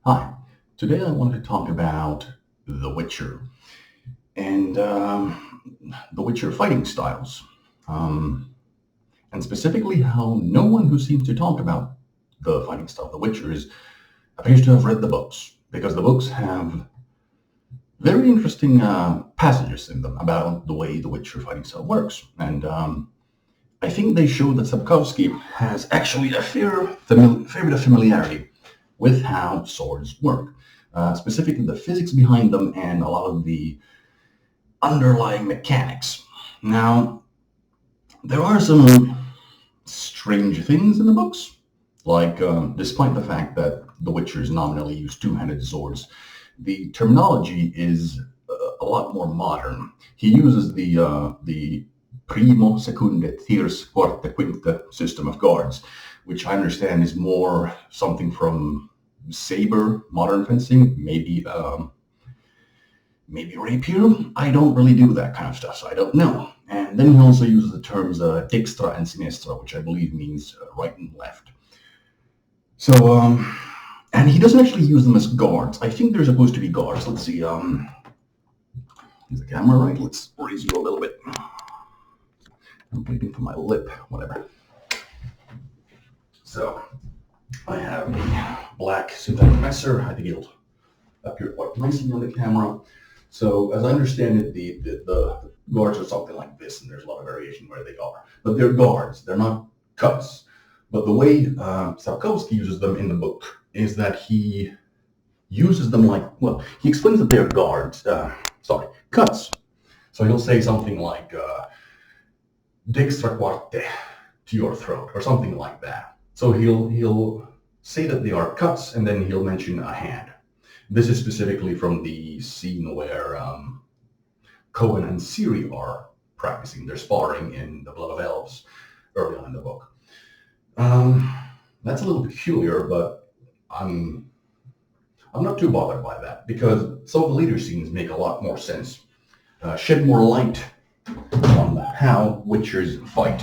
Hi, today I wanted to talk about The Witcher and The Witcher fighting styles, um, and specifically how no one who seems to talk about the fighting style of The Witcher appears to have read the books, because the books have very interesting passages in them about the way The Witcher fighting style works, and I think they show that Sapkowski has actually a fair bit of familiarity with how swords work, specifically the physics behind them and a lot of the underlying mechanics. Now, there are some strange things in the books, like despite the fact that the Witchers nominally use two-handed swords, the terminology is a lot more modern. He uses the primo, secunde, tierce, quarta, quinta system of guards, which I understand is more something from saber, modern fencing, maybe rapier. I don't really do that kind of stuff, so I don't know. And then he also uses the terms dextra and sinistra, which I believe means right and left. So, and he doesn't actually use them as guards. I think they're supposed to be guards. Let's see. Is the camera right? Let's raise you a little bit. I'm waiting for my lip. Whatever. So, I have a black synthetic messer. I think it'll appear quite nicely on the camera. So, as I understand it, the guards are something like this, and there's a lot of variation where they are. But they're guards. They're not cuts. But the way Sapkowski uses them in the book is that he uses them like, well, he explains that they're guards, cuts. So he'll say something like, dextra quarte to your throat, or something like that. So he'll say that they are cuts, and then he'll mention a hand. This is specifically from the scene where Cohen and Ciri are practicing. They're sparring in the Blood of Elves early on in the book. That's a little peculiar, but I'm not too bothered by that, because some of the later scenes make a lot more sense, shed more light on how Witchers fight.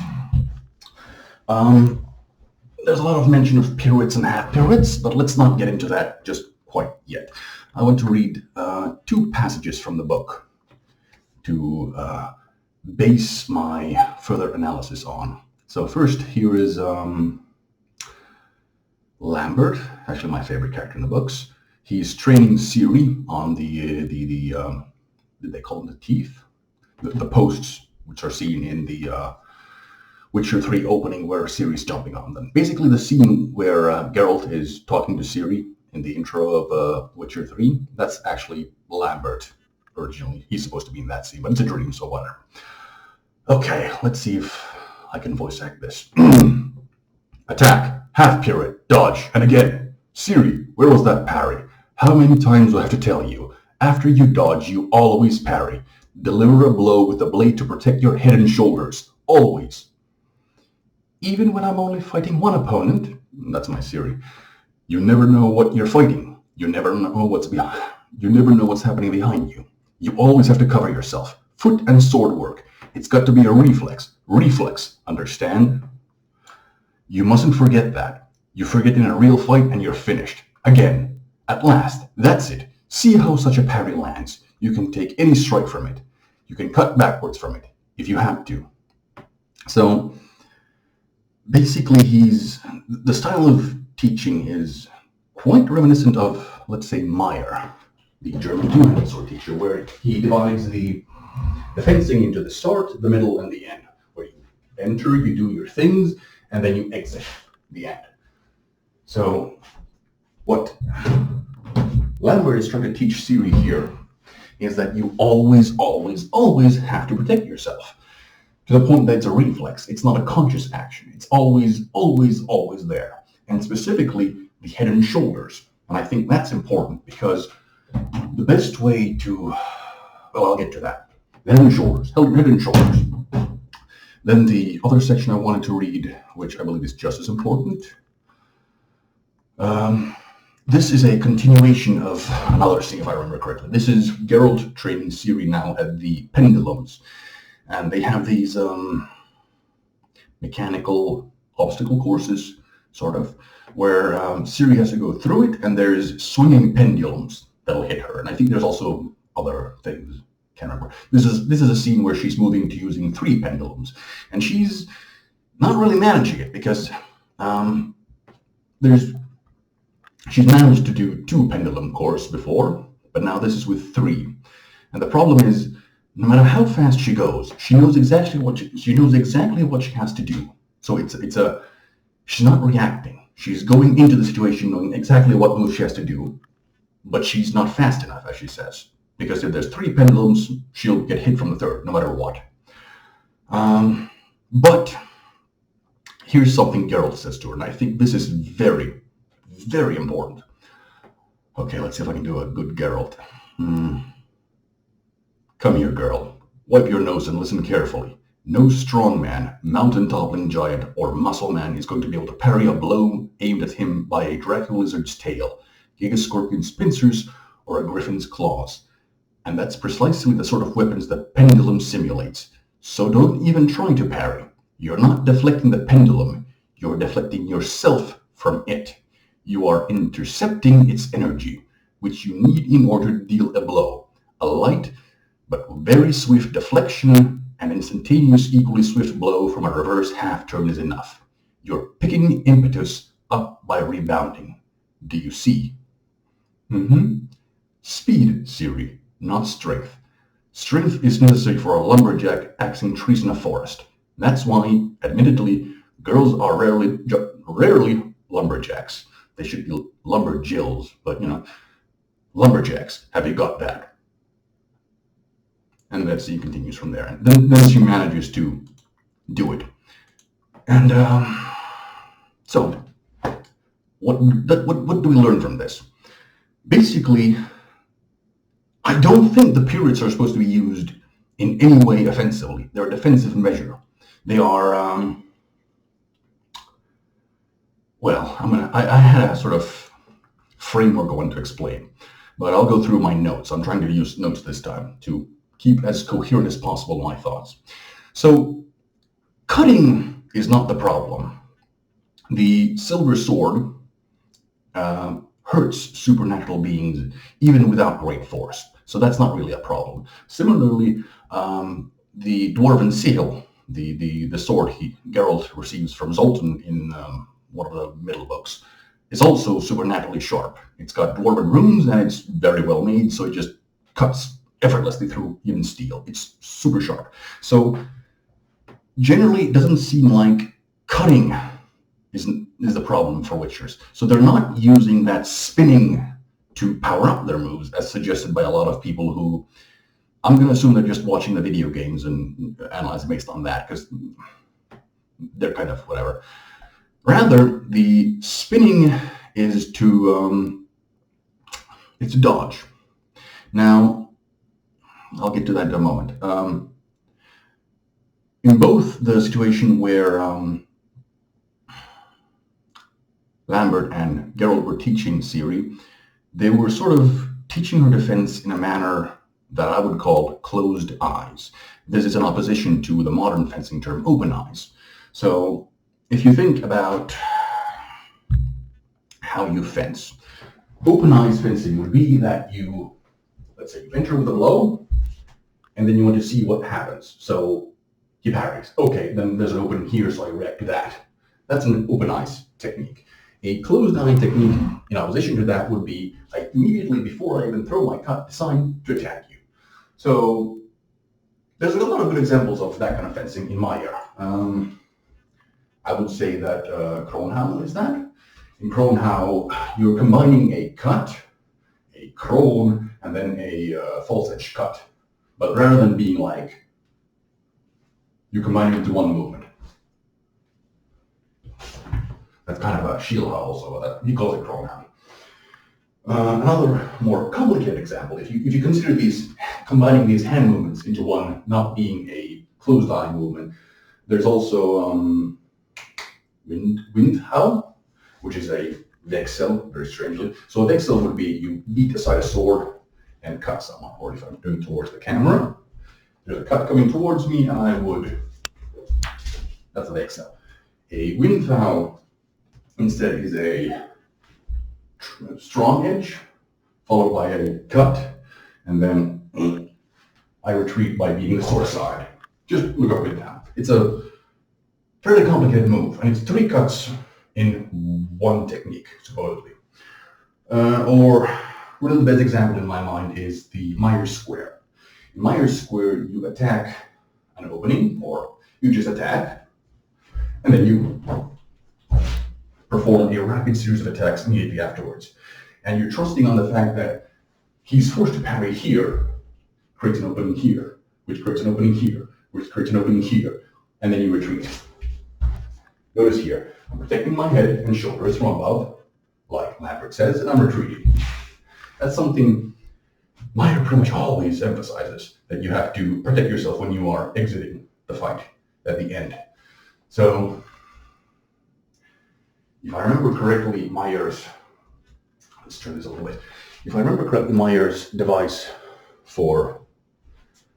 There's a lot of mention of pirouettes and half pirouettes, but let's not get into that just quite yet. I want to read two passages from the book to base my further analysis on. So first, here is Lambert, actually my favorite character in the books. He's training Ciri on did they call them the teeth? The posts, which are seen in the Witcher 3 opening where Ciri's jumping on them. Basically the scene where Geralt is talking to Ciri in the intro of Witcher 3, that's actually Lambert originally. He's supposed to be in that scene, but it's a dream, so whatever. Okay, let's see if I can voice act this. Attack, half pirouette, dodge, and again. Ciri, where was that parry? How many times do I have to tell you? After you dodge, you always parry. Deliver a blow with the blade to protect your head and shoulders. Always. Even when I'm only fighting one opponent, that's my Ciri, you never know what you're fighting. You never know what's behind. You never know what's happening behind you. You always have to cover yourself. Foot and sword work. It's got to be a reflex. Reflex, understand? You mustn't forget that. You forget in a real fight and you're finished. Again. At last. That's it. See how such a parry lands. You can take any strike from it. You can cut backwards from it, if you have to. So, basically the style of teaching is quite reminiscent of, let's say, Meyer, the German two-handed sword teacher, where he divides the fencing into the start, the middle, and the end, where you enter, you do your things, and then you exit the end. So what Lambert is trying to teach Ciri here is that you always, always, always have to protect yourself, to the point that it's a reflex. It's not a conscious action. It's always, always, always there. And specifically, the head and shoulders. And I think that's important, because the best way to, well, I'll get to that. The head and shoulders. Head and shoulders. Then the other section I wanted to read, which I believe is just as important. This is a continuation of another scene, if I remember correctly. This is Geralt training Ciri now at the Pendulums. And they have these mechanical obstacle courses, sort of, where Ciri has to go through it, and there's swinging pendulums that'll hit her. And I think there's also other things. Can't remember. This is a scene where she's moving to using 3 pendulums, and she's not really managing it because she's managed to do 2 pendulum course before, but now this is with 3. And the problem is, no matter how fast she goes, she knows exactly what she has to do. So she's not reacting. She's going into the situation knowing exactly what move she has to do, but she's not fast enough, as she says. Because if there's 3 pendulums, she'll get hit from the 3rd, no matter what. But here's something Geralt says to her, and I think this is very, very important. Okay, let's see if I can do a good Geralt. Come here, girl. Wipe your nose and listen carefully. No strong man, mountain-toppling giant, or muscle man is going to be able to parry a blow aimed at him by a Draco lizard's tail, Giga scorpion's pincers, or a griffin's claws. And that's precisely the sort of weapons that pendulum simulates. So don't even try to parry. You're not deflecting the pendulum. You're deflecting yourself from it. You are intercepting its energy, which you need in order to deal a blow. A light but very swift deflection and instantaneous equally swift blow from a reverse half turn is enough. You're picking impetus up by rebounding. Do you see? Speed, Ciri, not strength. Strength is necessary for a lumberjack axing trees in a forest. That's why, admittedly, girls are rarely lumberjacks. They should be lumberjills, but lumberjacks. Have you got that? And that scene continues from there. And then she manages to do it. And so, what do we learn from this? Basically, I don't think the periods are supposed to be used in any way offensively. They're a defensive measure. They are, I had a sort of framework I wanted to explain, but I'll go through my notes. I'm trying to use notes this time to keep as coherent as possible my thoughts. So, cutting is not the problem. The silver sword hurts supernatural beings even without great force. So that's not really a problem. Similarly, the dwarven seal, the sword Geralt receives from Zoltan in one of the middle books, is also supernaturally sharp. It's got dwarven runes and it's very well made, so it just cuts effortlessly through even steel. It's super sharp. So generally, it doesn't seem like cutting is the problem for Witchers. So they're not using that spinning to power up their moves, as suggested by a lot of people who, I'm going to assume they're just watching the video games and analyzing based on that, because they're kind of whatever. Rather, the spinning is to dodge. Now, I'll get to that in a moment. In both the situation where Lambert and Geralt were teaching Ciri, they were sort of teaching her defense in a manner that I would call closed eyes. This is in opposition to the modern fencing term open eyes. So if you think about how you fence, open eyes fencing would be that you, let's say, you enter with a blow, and then you want to see what happens. So he parries. Okay, then there's an opening here, so I react to that. That's an open eyes technique. A closed eye technique in opposition to that would be I immediately, before I even throw my cut, decide to attack you. So there's a lot of good examples of that kind of fencing in my era. I would say that Kronhau is that. In Kronhau, you're combining a cut, a kron, and then a false edge cut. But rather than being like, you combine it into one movement. That's kind of a shield also. He calls it Kronhau. Another more complicated example, if you consider combining these hand movements into one, not being a closed eye movement, there's also Windhau, which is a Vexel, very strangely. So a Vexel would be you beat aside a sword and cut someone, or if I'm doing towards the camera, there's a cut coming towards me, and I would, that's a Vexel. A Windhau instead is a strong edge, followed by a cut, and then I retreat by beating the sword aside. Just look up and down. It's a fairly complicated move, and it's 3 cuts in one technique, supposedly. Or one of the best examples in my mind is the Myers Square. In Myers Square, you attack an opening, or you just attack, and then you perform a rapid series of attacks immediately afterwards. And you're trusting on the fact that he's forced to parry here, creates an opening here, which creates an opening here, which creates an opening here, and then you retreat. Notice here, I'm protecting my head and shoulders from above, like Lambert says, and I'm retreating. That's something Meyer pretty much always emphasizes, that you have to protect yourself when you are exiting the fight at the end. So, if I remember correctly, let's turn this a little bit. If I remember correctly, Meyer's device for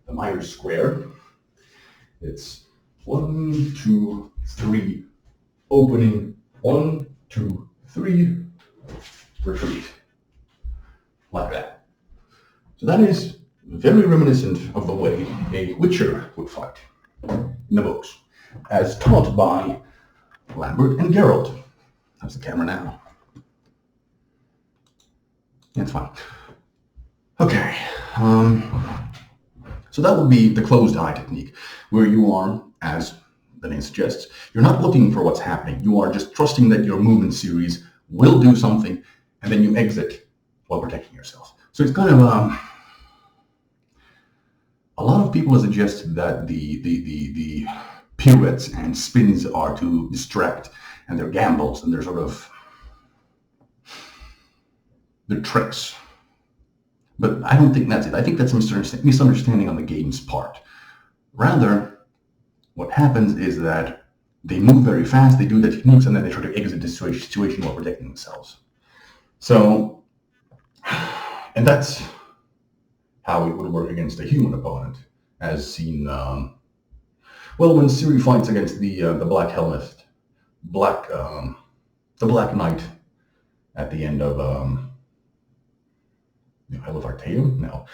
the Myers Square, it's 1, 2, 3, opening, 1, 2, 3, retreat. Like that. So that is very reminiscent of the way a Witcher would fight in the books, as taught by Lambert and Geralt. How's the camera now? It's fine. Okay. So that would be the closed eye technique, where you are, as the name suggests, you're not looking for what's happening. You are just trusting that your movement series will do something, and then you exit while protecting yourself. So it's kind of a lot of people suggest that the pirouettes and spins are to distract, and they're gambles, and they're tricks. But I don't think that's it. I think that's a misunderstanding on the game's part. Rather, what happens is that they move very fast, they do the techniques, and then they try to exit the situation while protecting themselves. So, and that's how it would work against a human opponent, as seen, when Ciri fights against the Black Helmet, the Black Knight at the end of Isle of Artaeum? No.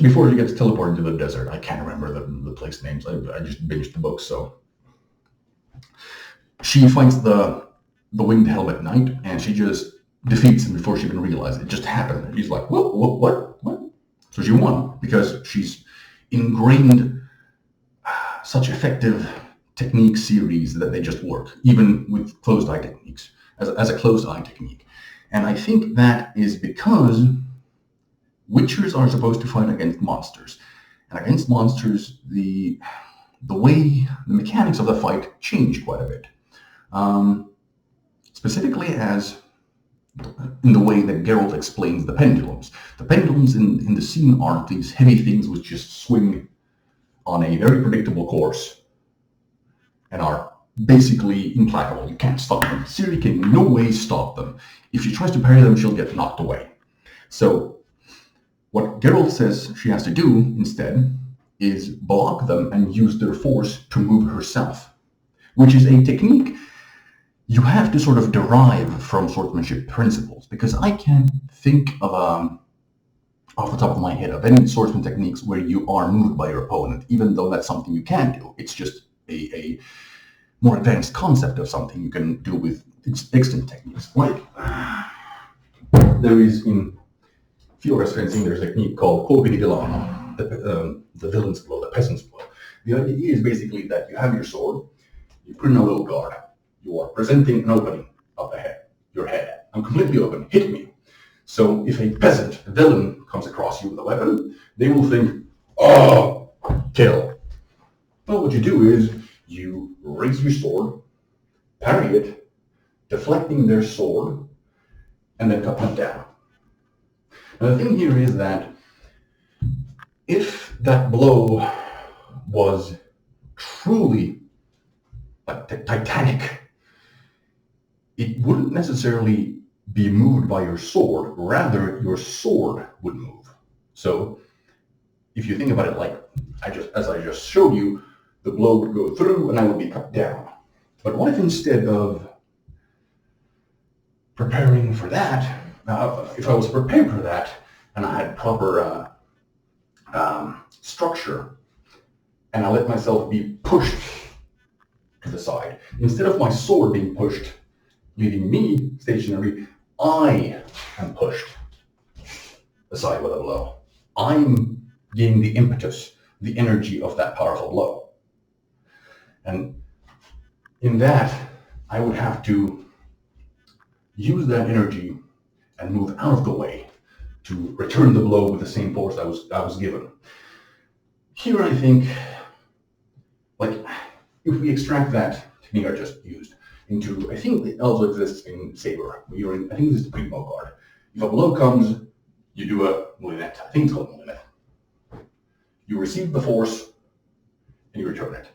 Before she gets teleported to the desert. I can't remember the place names. I just binged the book, so. She fights the Winged Helmet Knight, and she just defeats him before she even realizes it. Just happened. He's like, what? So she won, because she's ingrained such effective technique series that they just work, even with closed eye techniques, as a closed eye technique. And I think that is because Witchers are supposed to fight against monsters. And against monsters, the mechanics of the fight change quite a bit. Specifically as in the way that Geralt explains the pendulums. The pendulums in the scene are these heavy things which just swing on a very predictable course and are basically implacable. You can't stop them. Ciri can in no way stop them. If she tries to parry them, she'll get knocked away. So what Geralt says she has to do instead is block them and use their force to move herself, which is a technique you have to sort of derive from swordsmanship principles, because I can't think of, off the top of my head, of any swordsman techniques where you are moved by your opponent, even though that's something you can do. It's just a more advanced concept of something you can do with extant techniques. Like, there is in Fiora's fencing, there's a technique called colpi di Villano, the villain's blow, the peasant's blow. The idea is basically that you have your sword, you put in a little guard, you are presenting an opening of your head. I'm completely open, hit me. So if a peasant, a villain, comes across you with a weapon, they will think, oh, kill. Well, what you do is you raise your sword, parry it, deflecting their sword, and then cut them down. Now the thing here is that if that blow was truly like titanic, it wouldn't necessarily be moved by your sword, rather your sword would move. So if you think about it like as I just showed you, the blow would go through and I would be cut down. But what if instead of preparing for that, if I was prepared for that, and I had proper structure, and I let myself be pushed to the side, instead of my sword being pushed, leaving me stationary, I am pushed aside with a blow. I'm gaining the impetus, the energy of that powerful blow. And in that, I would have to use that energy and move out of the way to return the blow with the same force I was given. Here I think, like, if we extract that technique I just used into, I think it also exists in Saber. I think this is the Primo card. If a blow comes, you do a moulinette. I think it's called moulinette. You receive the force and you return it.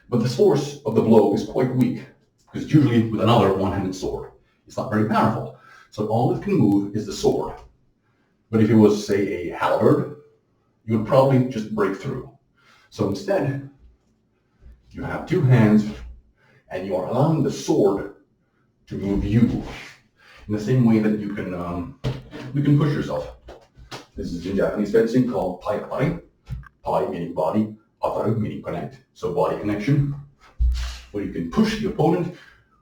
But the force of the blow is quite weak, because it's usually with another one-handed sword. It's not very powerful. So all it can move is the sword. But if it was, say, a halberd, you would probably just break through. So instead, you have two hands, and you are allowing the sword to move you in the same way that you can push yourself. This is in Japanese fencing called pai-apari. Pai meaning body, ataru meaning connect, so body connection, where you can push the opponent,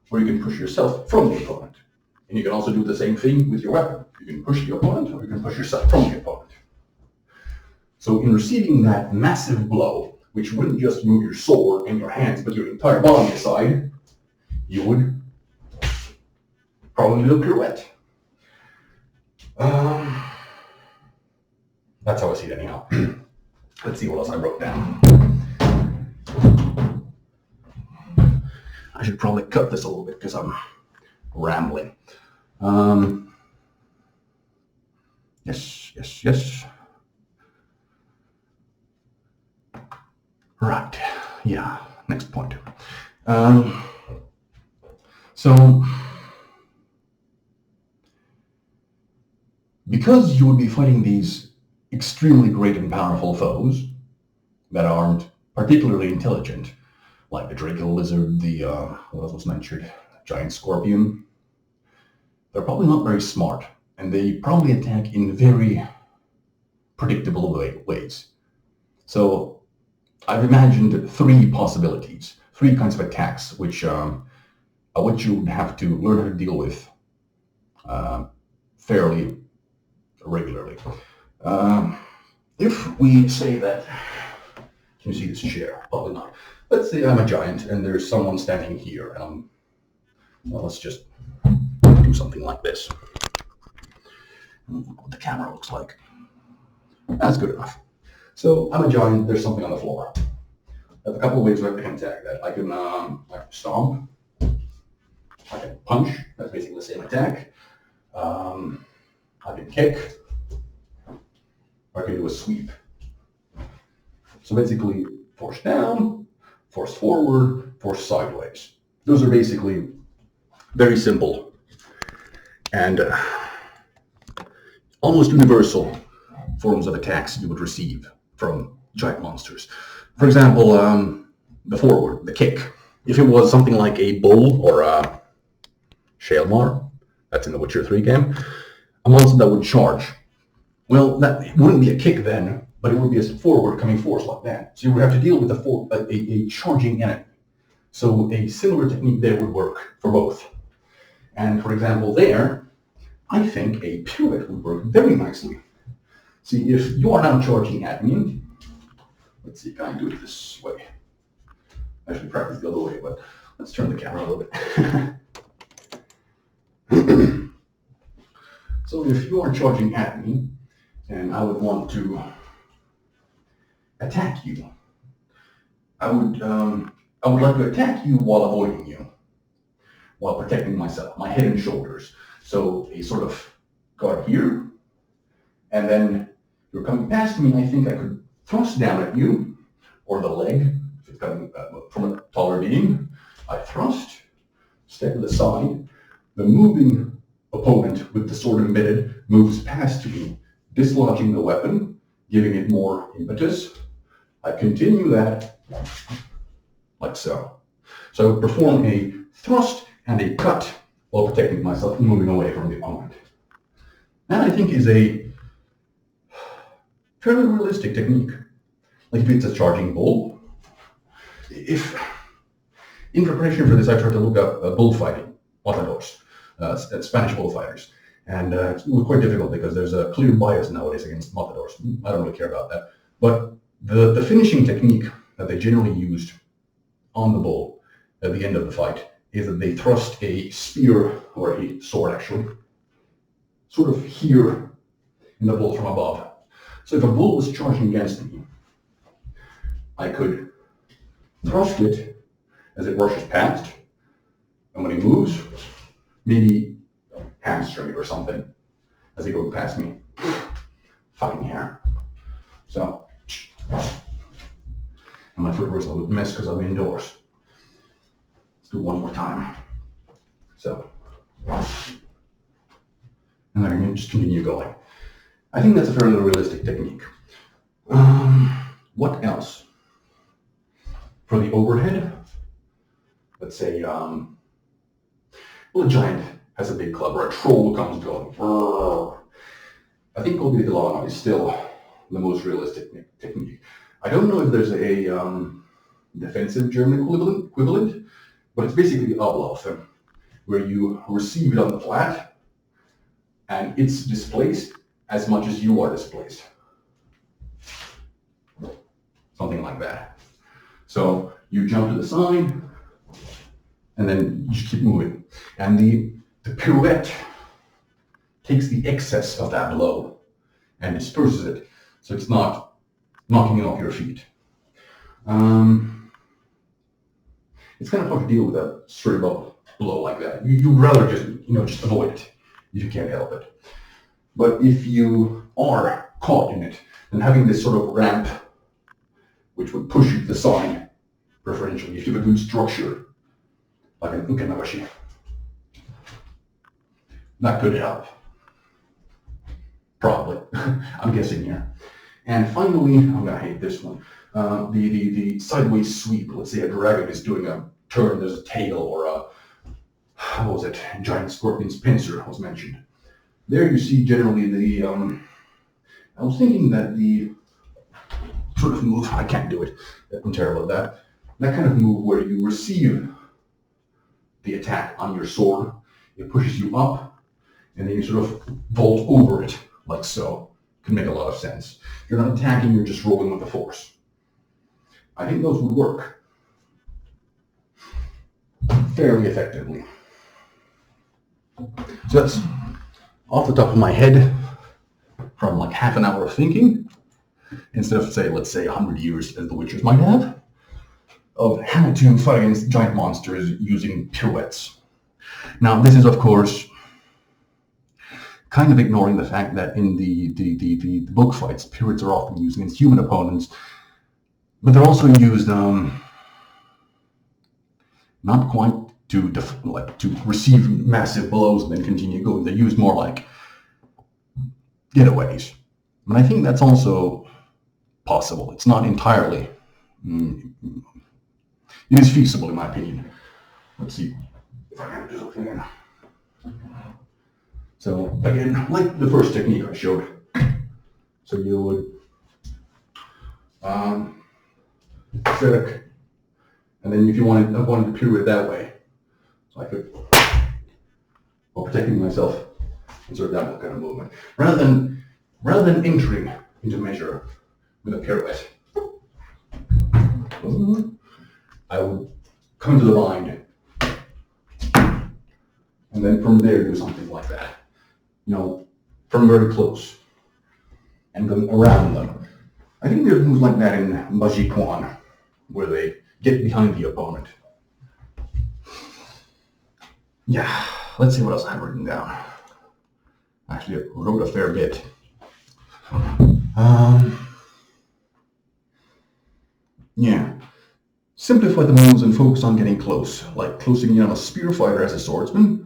or you can push yourself from the opponent. And you can also do the same thing with your weapon. You can push the opponent, or you can push yourself from the opponent. So in receiving that massive blow, which wouldn't just move your sword and your hands, but your entire body aside, you would probably do a pirouette. That's how I see it anyhow. Let's see what else I wrote down. I should probably cut this a little bit because I'm rambling. Yes. Right, yeah, next point. So, because you would be fighting these extremely great and powerful foes that aren't particularly intelligent, like the Draco Lizard, the, what else was mentioned, giant scorpion, they're probably not very smart, and they probably attack in very predictable ways. So I've imagined three possibilities, three kinds of attacks, which you would have to learn how to deal with fairly regularly. If we say that, can you see this chair? Probably not. Let's say I'm a giant and there's someone standing here, and well, let's just do something like this. What the camera looks like. That's good enough. So I'm a giant, there's something on the floor. I have a couple of ways I can attack that. I can stomp. I can punch, that's basically the same attack. I can kick. Or I can do a sweep. So basically, force down, force forward, force sideways. Those are basically very simple and almost universal forms of attacks you would receive from giant monsters. For example, the forward, the kick. If it was something like a bull or a Shaelmar, that's in the Witcher 3 game, a monster that would charge. Well, that wouldn't be a kick then, but it would be a forward coming force like that. So you would have to deal with a charging enemy. So a similar technique there would work for both. And for example there, I think a pirouette would work very nicely. See, if you are now charging at me, let's see, can I do it this way? I should practice the other way, but let's turn the camera a little bit. So if you are charging at me, and I would want to attack you, I would like to attack you while avoiding you, while protecting myself, my head and shoulders. So a sort of guard here, and then you're coming past me, I think I could thrust down at you, or the leg, if it's coming from a taller being. I thrust, step to the side, the moving opponent with the sword embedded moves past me, dislodging the weapon, giving it more impetus. I continue that like so. So I would perform a thrust and a cut while protecting myself and moving away from the opponent. That, I think, is a fairly realistic technique. Like if it's a charging bull, if in preparation for this I tried to look up bullfighting, matadors, Spanish bullfighters, and it was quite difficult because there's a clear bias nowadays against matadors. I don't really care about that. But the finishing technique that they generally used on the bull at the end of the fight is that they thrust a spear, or a sword actually, sort of here in the bull from above. So if a bull was charging against me, I could thrust it as it rushes past, and when he moves, maybe hamstring it or something as he goes past me. Fucking hair. So, and my footwear is a little mess because I'm indoors. Let's do one more time. So, and then just continue going. I think that's a fairly realistic technique. What else? For the overhead, let's say, well, a giant has a big club, or a troll comes going. I think Kobe de Lana is still the most realistic technique. I don't know if there's a defensive German equivalent, but it's basically Ablaufen, where you receive it on the flat, and it's displaced as much as you are displaced. Something like that. So you jump to the side, and then you just keep moving. And the pirouette takes the excess of that blow and disperses it, so it's not knocking you off your feet. It's kind of hard to deal with a straight up blow like that. You'd rather just avoid it if you can't help it. But if you are caught in it, then having this sort of ramp, which would push you to the side, preferentially, if you have a good structure, like an ukenabashi, that could help. Probably. I'm guessing here. And finally, I'm gonna hate this one. The sideways sweep. Let's say a dragon is doing a turn, there's a tail, or a, what was it, giant scorpion's pincer was mentioned. There you see generally the, I was thinking that the sort of move, I can't do it, I'm terrible at that kind of move where you receive the attack on your sword, it pushes you up, and then you sort of vault over it, like so. Can make a lot of sense. You're not attacking, you're just rolling with the force. I think those would work fairly effectively. So that's off the top of my head from like half an hour of thinking, instead of let's say 100 years as the Witchers might have, of how to fight against giant monsters using pirouettes. Now this is of course kind of ignoring the fact that in the book fights, pirouettes are often used against human opponents, but they're also used not quite to receive massive blows and then continue going. They're used more like getaways. But I think that's also possible. It's not entirely. It is feasible in my opinion. Let's see if I can do something here. So again, like the first technique I showed. So you would set a, and then if you wanted to pirouette that way, so I could, while protecting myself, insert that kind of movement, rather than entering into measure with a pirouette. I would come to the bind, and then from there do something like that. From very close, and then around them. I think there's moves like that in Maji Kwan, where they get behind the opponent. Yeah, let's see what else I have written down. Actually, I wrote a fair bit. Yeah. Simplify the moves and focus on getting close, like closing in on a spear fighter as a swordsman,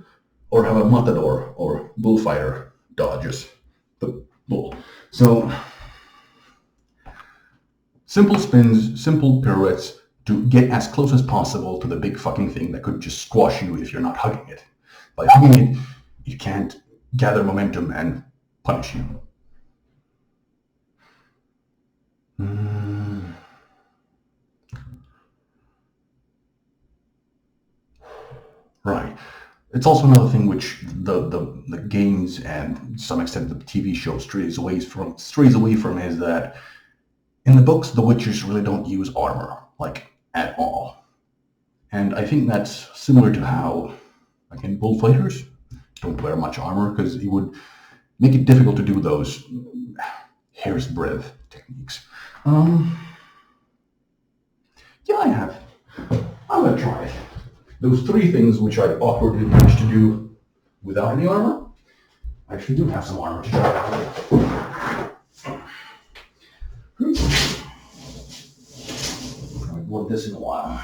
or have a matador or bullfighter dodges the bull. So, simple spins, simple pirouettes to get as close as possible to the big fucking thing that could just squash you if you're not hugging it. By hugging it can't gather momentum and punish you. Right. It's also another thing which the games and to some extent the TV show strays away from is that in the books the Witchers really don't use armor, like at all. And I think that's similar to how, like in bullfighters, don't wear much armor because it would make it difficult to do those hair's breadth techniques. Yeah, I have. I'm gonna try it. Those three things which I awkwardly managed to do without any armor, I actually do have some armor to try out. I haven't worn this in a while.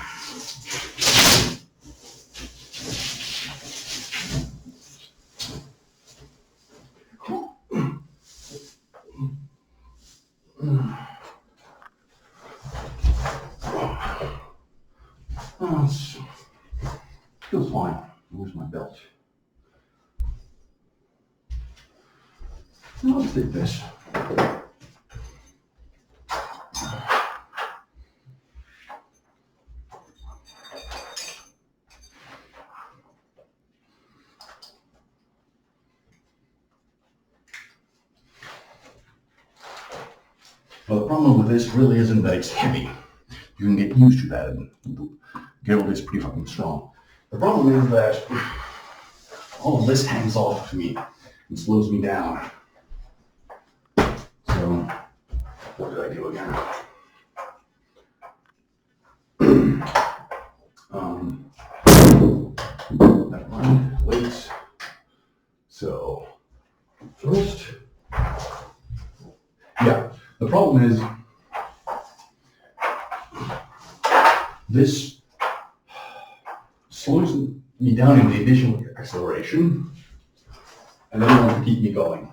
Feels fine. Where's my belt? I'll just take this. Well, the problem with this really isn't that it's heavy. You can get used to that, and the girdle is pretty fucking strong. The problem is that all of this hangs off of me and slows me down. So, what did I do again? Never mind. Wait. So, first, yeah. The problem is this slows me down in the initial acceleration, and then it wants to keep me going.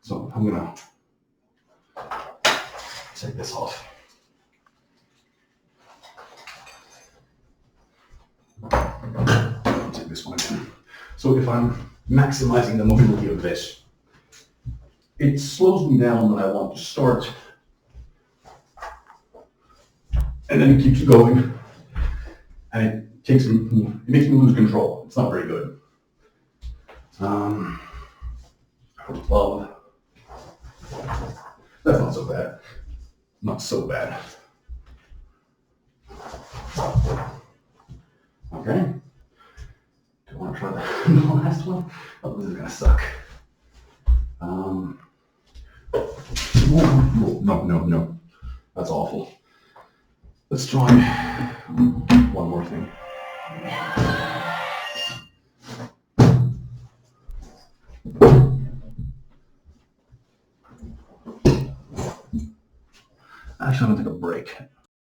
So I'm gonna take this off. Take this one again. So if I'm maximizing the mobility of this, it slows me down when I want to start, and then it keeps going, and it makes me lose control. It's not very good. Well, that's not so bad. Not so bad. Okay. Do you want to try the last one? Oh, this is gonna suck. No. That's awful. Let's try one more thing. Actually, I'm gonna take a break.